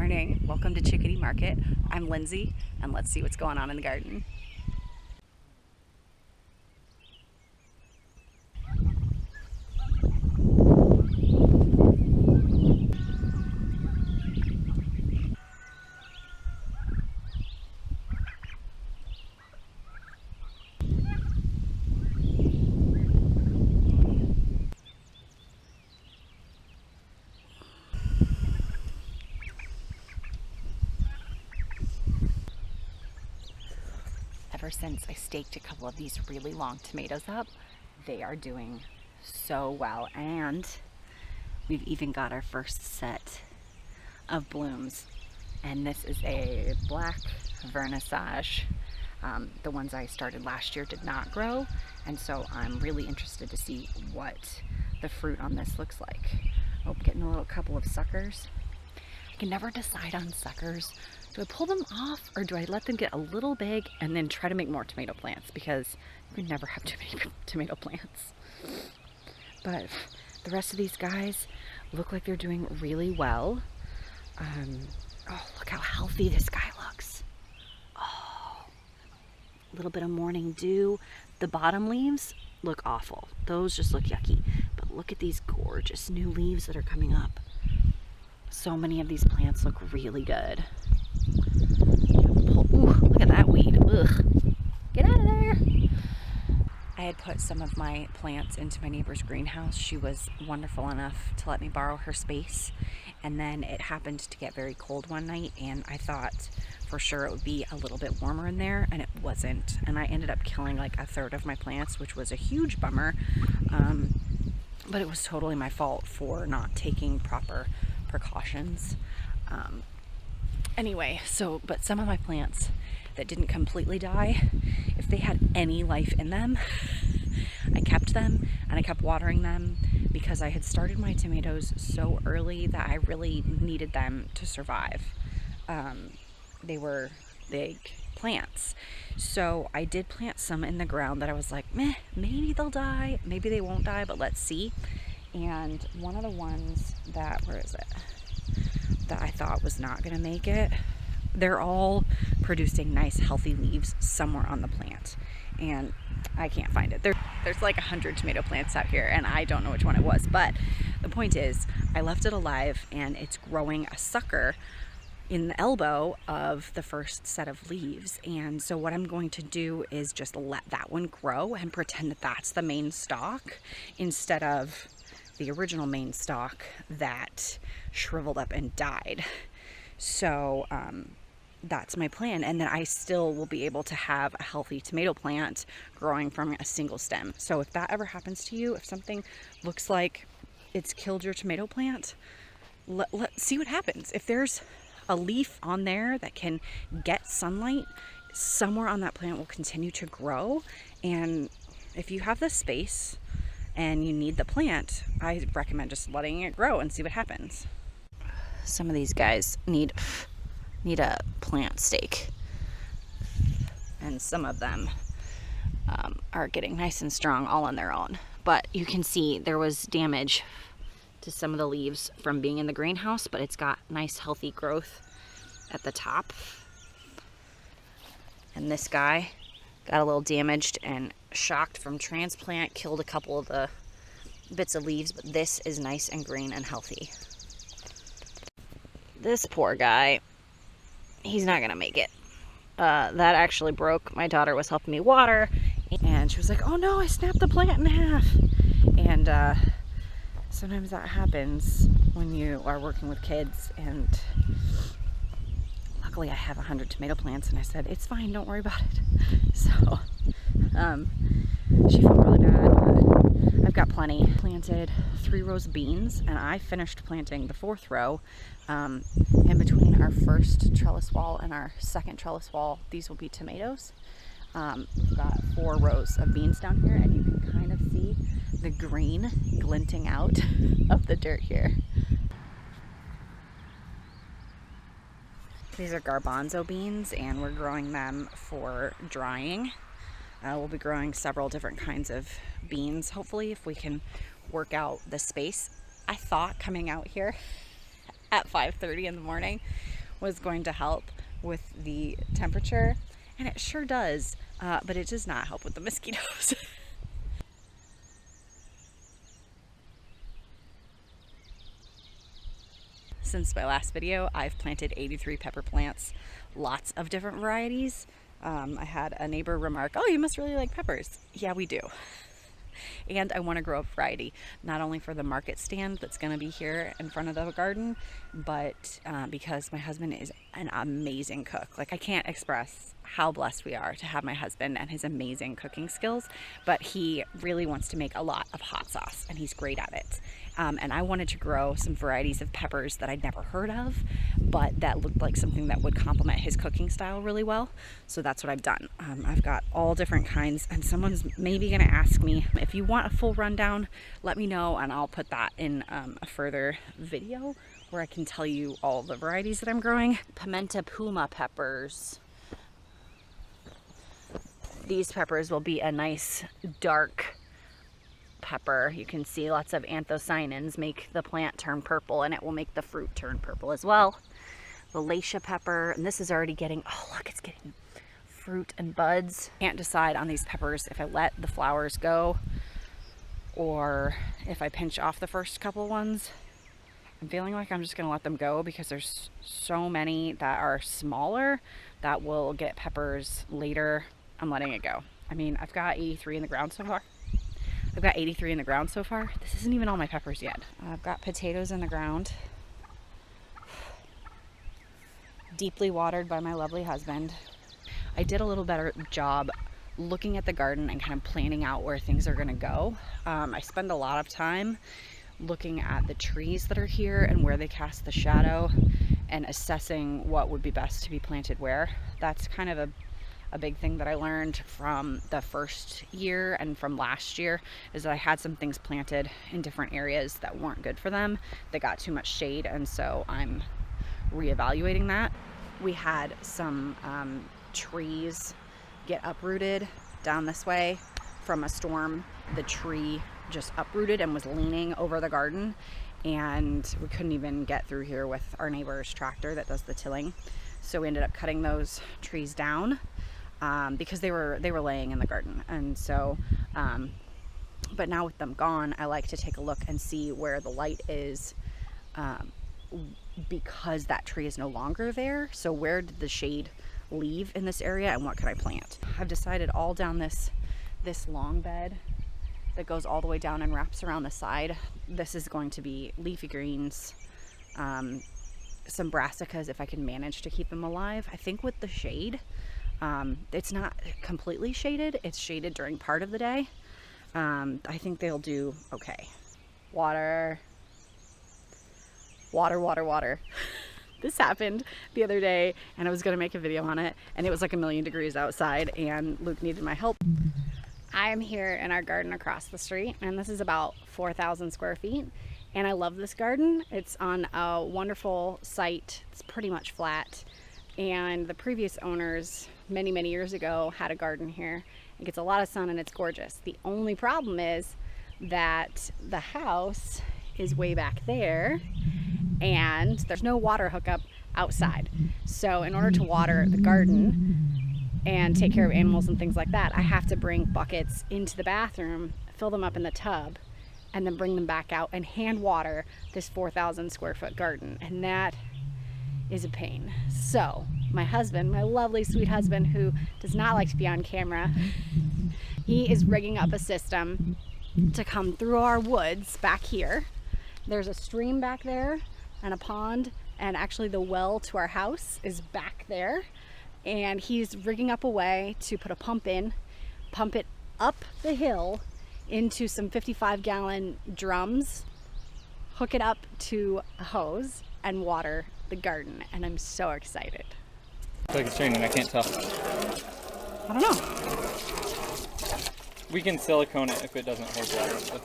morning. Welcome to Chickadee Market. I'm Lindsay, and let's see what's going on in the garden. Ever since I staked a couple of these really long tomatoes up, they are doing so well, and we've even got our first set of blooms, and this is a black vernissage. The ones I started last year did not grow, and so I'm really interested to see what the fruit on this looks like. Oh, getting a little couple of suckers. I can never decide on suckers. Do I pull them off or do I let them get a little big and then try to make more tomato plants, because you can never have too many tomato plants. But the rest of these guys look like they're doing really well. Oh, look how healthy this guy looks. Oh, a little bit of morning dew. The bottom leaves look awful. Those just look yucky. But look at these gorgeous new leaves that are coming up. So many of these plants look really good. Ooh, look at that weed. Ugh. Get out of there. I had put some of my plants into my neighbor's greenhouse. She was wonderful enough to let me borrow her space. And then it happened to get very cold one night, and I thought for sure it would be a little bit warmer in there, and it wasn't. And I ended up killing like a third of my plants, which was a huge bummer. But it was totally my fault for not taking proper precautions. Anyway, but some of my plants that didn't completely die, if they had any life in them, I kept them and I kept watering them, because I had started my tomatoes so early that I really needed them to survive. They were big plants, so I did plant some in the ground that I was like, meh, maybe they'll die, maybe they won't die, but let's see. And one of the ones that, where is it, that I thought was not gonna make it, they're all producing nice healthy leaves somewhere on the plant, and I can't find it. There's like 100 tomato plants out here, and I don't know which one it was, but the point is I left it alive, and it's growing a sucker in the elbow of the first set of leaves. And so what I'm going to do is just let that one grow and pretend that that's the main stalk, instead of the original main stalk that shriveled up and died. So that's my plan, and then I still will be able to have a healthy tomato plant growing from a single stem. So if that ever happens to you, if something looks like it's killed your tomato plant, let's see what happens. If there's a leaf on there that can get sunlight, somewhere on that plant will continue to grow. And if you have the space and you need the plant, I recommend just letting it grow and see what happens. Some of these guys need a plant stake, and some of them are getting nice and strong all on their own. But you can see there was damage to some of the leaves from being in the greenhouse, but it's got nice healthy growth at the top. And this guy got a little damaged and shocked from transplant, killed a couple of the bits of leaves, but this is nice and green and healthy. This poor guy, he's not gonna make it. That actually broke. My daughter was helping me water, and she was like, oh no, I snapped the plant in half. And sometimes that happens when you are working with kids, and luckily I have 100 tomato plants, and I said, it's fine, don't worry about it. So she felt really bad, but I've got plenty. Planted 3 rows of beans, and I finished planting the 4th row. In between our first trellis wall and our second trellis wall, these will be tomatoes. We've got 4 rows of beans down here, and you can kind of see the green glinting out of the dirt here. These are garbanzo beans, and we're growing them for drying. We'll be growing several different kinds of beans, hopefully, if we can work out the space. I thought coming out here at 5:30 in the morning was going to help with the temperature, and it sure does, but it does not help with the mosquitoes. Since my last video, I've planted 83 pepper plants, lots of different varieties. I had a neighbor remark, "Oh, you must really like peppers." Yeah, we do. And I want to grow a variety, not only for the market stand that's going to be here in front of the garden, but because my husband is an amazing cook. Like, I can't express how blessed we are to have my husband and his amazing cooking skills, but he really wants to make a lot of hot sauce, and he's great at it. And I wanted to grow some varieties of peppers that I'd never heard of, but that looked like something that would complement his cooking style really well. So that's what I've done. I've got all different kinds, and someone's maybe going to ask me, if you want a full rundown, let me know, and I'll put that in a further video where I can tell you all the varieties that I'm growing. Pimenta puma peppers. These peppers will be a nice dark pepper. You can see lots of anthocyanins make the plant turn purple, and it will make the fruit turn purple as well. Valencia pepper, and this is already getting, oh look, it's getting fruit and buds. Can't decide on these peppers if I let the flowers go or if I pinch off the first couple ones. I'm feeling like I'm just gonna let them go because there's so many that are smaller that will get peppers later. I'm letting it go. I mean, I've got 83 in the ground so far. This isn't even all my peppers yet. I've got potatoes in the ground, deeply watered by my lovely husband. I did a little better job looking at the garden and kind of planning out where things are gonna go. I spend a lot of time looking at the trees that are here and where they cast the shadow and assessing what would be best to be planted where. That's kind of a big thing that I learned from the first year and from last year, is that I had some things planted in different areas that weren't good for them. They got too much shade, and so I'm reevaluating that. We had some trees get uprooted down this way from a storm. The tree just uprooted and was leaning over the garden, and we couldn't even get through here with our neighbor's tractor that does the tilling. So we ended up cutting those trees down because they were laying in the garden. And so but now with them gone, I like to take a look and see where the light is, because that tree is no longer there. So where did the shade leave in this area, and what can I plant? I've decided all down this long bed that goes all the way down and wraps around the side, this is going to be leafy greens, some brassicas if I can manage to keep them alive. I think with the shade, it's not completely shaded, it's shaded during part of the day. I think they'll do okay. Water. This happened the other day, and I was gonna make a video on it, and it was like 1,000,000 degrees outside, and Luke needed my help. I'm here in our garden across the street, and this is about 4,000 square feet, and I love this garden. It's on a wonderful site. It's pretty much flat, and the previous owners many years ago had a garden here. It gets a lot of sun and it's gorgeous. The only problem is that the house is way back there, and there's no water hookup outside. So in order to water the garden and take care of animals and things like that, I have to bring buckets into the bathroom, fill them up in the tub, and then bring them back out and hand water this 4,000 square foot garden. And that is a pain. So my husband, my lovely sweet husband, who does not like to be on camera, he is rigging up a system to come through our woods back here. There's a stream back there and a pond, and actually the well to our house is back there, and he's rigging up a way to put a pump in, pump it up the hill into some 55-gallon drums, hook it up to a hose, and water the garden. And I'm so excited. It's like it's raining, I can't tell. I don't know. We can silicone it if it doesn't hold water. But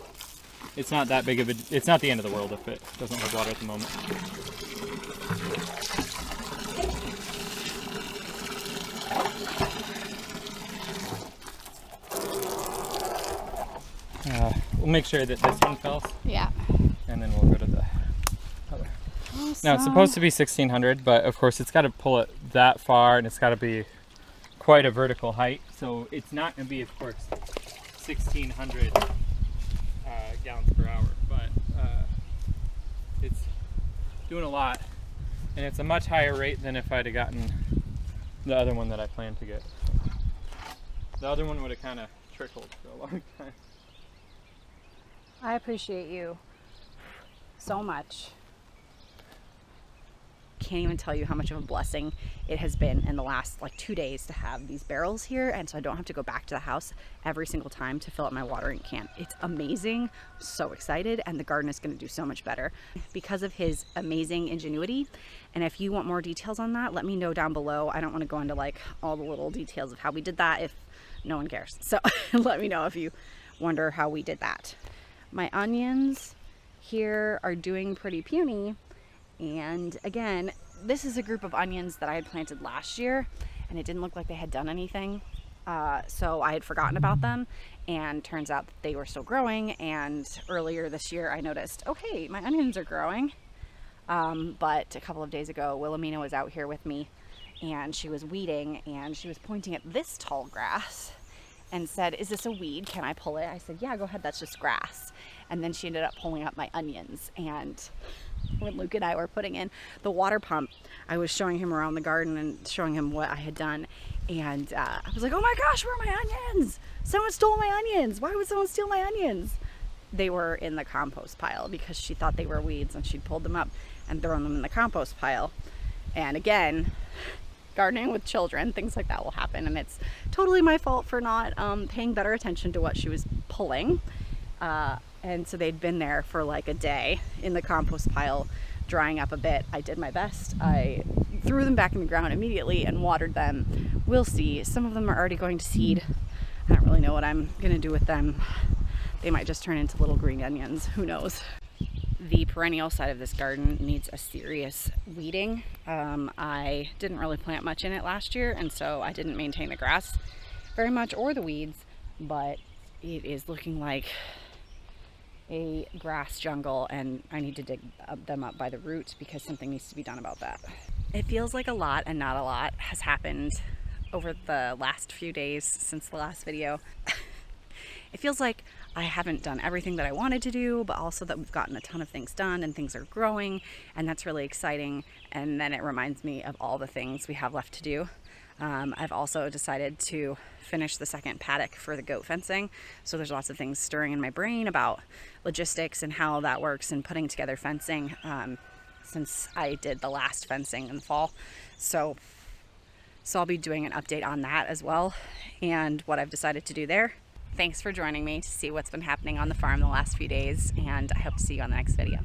it's not that big of a, it's not the end of the world if it doesn't hold water at the moment. We'll make sure that this one fills. Yeah. And then we'll go to the other. Now it's supposed to be 1600, but of course it's got to pull it that far and it's got to be quite a vertical height. So it's not going to be, of course, 1600 gallons per hour, but it's doing a lot. And it's a much higher rate than if I'd have gotten the other one that I planned to get. The other one would have kind of trickled for a long time. I appreciate you so much. Can't even tell you how much of a blessing it has been in the last like 2 days to have these barrels here, and so I don't have to go back to the house every single time to fill up my watering can. It's amazing. I'm so excited, and the garden is going to do so much better because of his amazing ingenuity. And if you want more details on that, let me know down below. I don't want to go into like all the little details of how we did that if no one cares. So let me know if you wonder how we did that. My onions here are doing pretty puny. And again, this is a group of onions that I had planted last year, and it didn't look like they had done anything. So I had forgotten about them, and turns out that they were still growing. And earlier this year, I noticed, oh hey, my onions are growing. But a couple of days ago, Wilhelmina was out here with me, and she was weeding, and she was pointing at this tall grass and said, is this a weed? Can I pull it? I said, yeah, go ahead, that's just grass. And then she ended up pulling up my onions. And when Luke and I were putting in the water pump, I was showing him around the garden and showing him what I had done. And I was like, oh my gosh, where are my onions? Someone stole my onions. Why would someone steal my onions? They were in the compost pile because she thought they were weeds, and she'd pulled them up and thrown them in the compost pile. And again, gardening with children, things like that will happen, and it's totally my fault for not paying better attention to what she was pulling. And so they'd been there for like a day in the compost pile, drying up a bit. I did my best. I threw them back in the ground immediately and watered them. We'll see. Some of them are already going to seed. I don't really know what I'm gonna do with them. They might just turn into little green onions. Who knows? The perennial side of this garden needs a serious weeding. I didn't really plant much in it last year, and so I didn't maintain the grass very much or the weeds, but it is looking like a grass jungle, and I need to dig them up by the roots because something needs to be done about that. It feels like a lot and not a lot has happened over the last few days since the last video. It feels like I haven't done everything that I wanted to do, but also that we've gotten a ton of things done and things are growing, and that's really exciting. And then it reminds me of all the things we have left to do. I've also decided to finish the second paddock for the goat fencing. So there's lots of things stirring in my brain about logistics and how that works and putting together fencing since I did the last fencing in the fall. So I'll be doing an update on that as well and what I've decided to do there. Thanks for joining me to see what's been happening on the farm the last few days, and I hope to see you on the next video.